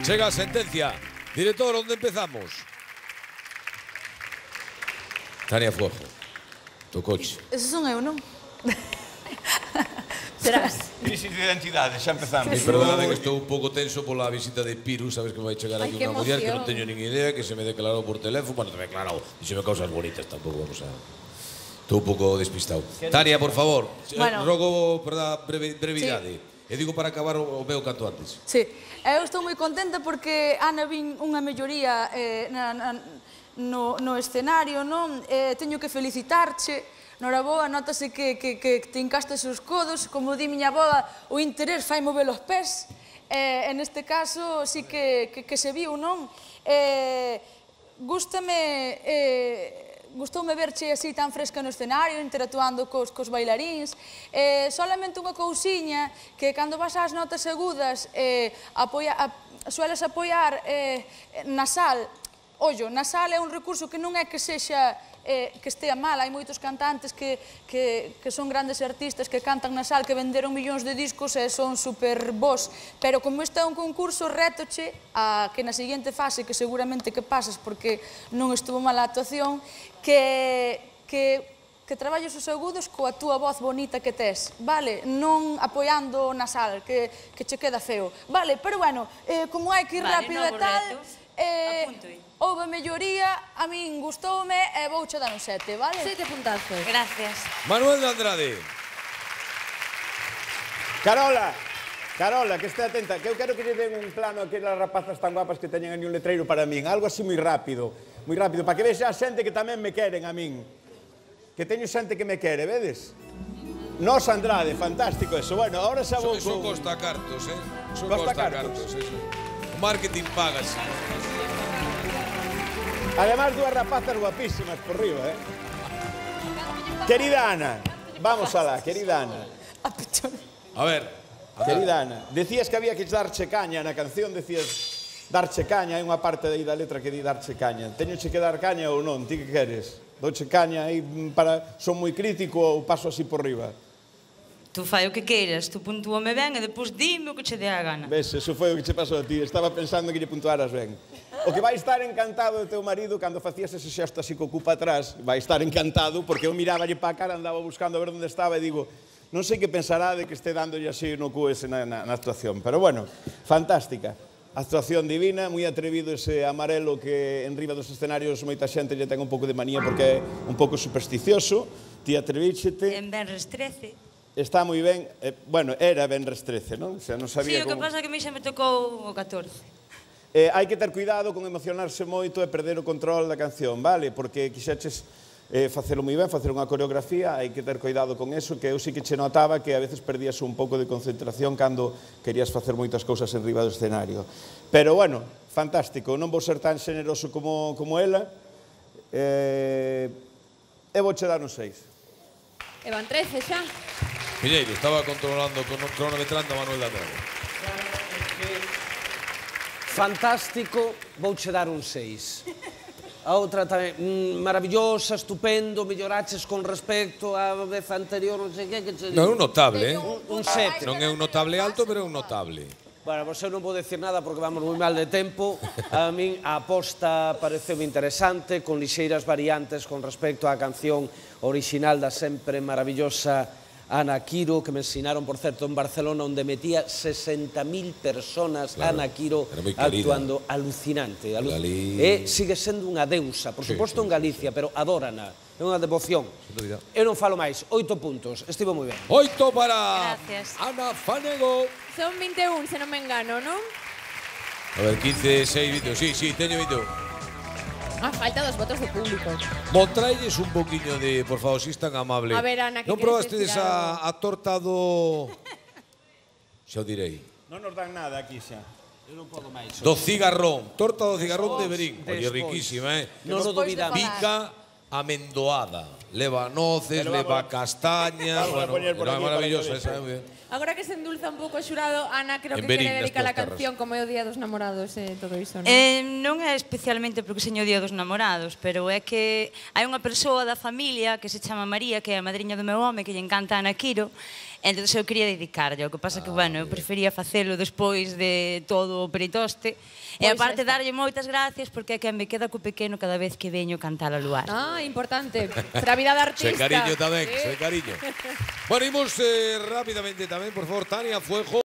Chega a sentencia. Director, onde empezamos? Tania Fuego, tu coche. Ese son eu, non? Serás. Crisis de identidade, xa empezamos. Perdóname que estou un pouco tenso pola visita de Piru. Sabes que vai chegar aquí unha muller que non teño nin idea, que se me declarou por teléfono. Bueno, te me declarou, dixeme cousas bonitas, tampouco vamos a... Estou un pouco despistado. Tania, por favor, rogo brevidade. E digo para acabar o meu canto antes. Sí, eu estou moi contenta porque Ana vin unha melloría no escenario, non? Teño que felicitarche. Noraboa, notase que te encastes os codos, como di miña boda, o interés fai mover os pés. Neste caso, sí que se viu, non? Gustoume verche así tan fresca no escenario, interactuando cos bailaríns. Solamente unha cousiña, que cando vas ás notas agudas, sueles apoiar nasal. Ollo, nasal é un recurso que non é que sexa que estea mal, hai moitos cantantes que son grandes artistas que cantan nasal, que venderon millóns de discos e son super bons, pero como este é un concurso, rétoche a que na seguinte fase, que seguramente que pasas porque non estuvo mala a actuación, que traballes os agudos coa túa voz bonita que tes, vale? Non apoiando o nasal, que che queda feo, vale? Pero bueno, como hai que ir rápido e tal, houve melloría, a min gustoume e vouche dar un 7, vale? 7 puntazos. Gracias. Manuel de Andrade. Carola, que este atenta, que eu quero que lle den un plano a aquelas rapazas tan guapas que teñen aí un letreiro para min, algo así moi rápido, para que vexa a xente que tamén me queren a min, que teño xente que me quere, vedes? Nos Andrade, fantástico eso. Bueno, ahora xa vou... Son Costa Cartos, Son Costa Costa Cartos. Cartos, eso. O marketing pagas. Además, dúas rapazas guapísimas por riba, Querida Ana, vamos alá, querida Ana. A ver. Querida Ana, decías que había que darche caña na canción, decías darche caña, hai unha parte aí da letra que di darche caña. Teñoche que dar caña ou non? Ti que queres? Douche caña aí para... Son moi crítico ou paso así por riba? Tú fai o que queiras, tú puntúame ben e depois dime o que che dé a gana. Ves, eso foi o que che pasou a ti. Estaba pensando que lle puntuaras ben. O que vai estar encantado do teu marido cando facías ese xesto así co cu para atrás, vai estar encantado porque eu miráballe para a cara, andaba buscando a ver onde estaba e digo, non sei que pensará de que este dándolle así no cu ese na actuación. Pero bueno, fantástica. Actuación divina, moi atrevido ese amarelo que en riba dos escenarios moita xente lle ten un pouco de manía porque é un pouco supersticioso. Ti atrevíchete. En Benres 13. Está moi ben, bueno, era Benres 13, non? O sea, non sabía como... Sí, o que pasa é que a mí xa me tocou o 14. Hai que ter cuidado con emocionarse moito e perder o control da canción, vale? Porque quixeches facelo moi ben, facer unha coreografía, hai que ter cuidado con eso, que eu sí que che notaba que a veces perdías un pouco de concentración cando querías facer moitas cousas en riba do escenario. Pero, bueno, fantástico, non vou ser tan xeneroso como ela, e vou che dar un 6. E van 13 xa. Piñeiro, estaba cronometrando a Manuel de Andrade. Fantástico, vouche dar un 6. A outra tamén, maravillosa, estupendo, melloraches con respecto á vez anterior, non sei que che digo. Non é un notable, Un 7. Non é un notable alto, pero é un notable. Bueno, vos eu non vou decir nada porque vamos moi mal de tempo. A min a aposta pareceu interesante, con lixeiras variantes con respecto á canción original da sempre maravillosa Ana Quiro, que me ensinaron, por certo, en Barcelona, onde metía 60.000 personas, Ana Quiro, actuando, alucinante. E sigue sendo unha deusa, por suposto en Galicia, pero adórana, é unha devoción. Eu non falo máis, 8 puntos, estivo moi ben. 8 para Ana Fanego. Son 21, se non me engano, non? A ver, 15, 6, 20, sí, teño 21. Falta dos votos de público. Mostrailles un poquinho de, por favor, si es tan amable. A ver, Ana, que non probastedes a torta do... Xa o direi. Non nos dan nada aquí xa. Eu non podo máis. Do cigarrón. Torta do cigarrón de Berín. Oye, riquísima, Non o dubidamos. Pica amendoada. Leva noces, leva castaña. Bueno, era maravillosa esa, moi ben. Agora que se endulza un pouco o xurado, Ana creo que quere dedicar a canción como é o Día dos Namorados e todo iso, non? Non é especialmente porque seño o Día dos Namorados, pero é que hai unha persoa da familia que se chama María, que é a madriña do meu home, que lle encanta Ana Quiro, Entón, eu quería dedicarlle. O que pasa que, bueno, eu prefería facelo despois de todo o peritoste. E aparte, darlle moitas gracias porque é que me queda co pequeno cada vez que veño cantar a Luar. Ah, importante. Para a vida de artista. Se cariño tamén, se cariño. Bueno, imos rapidamente tamén, por favor, Tania Fuejo.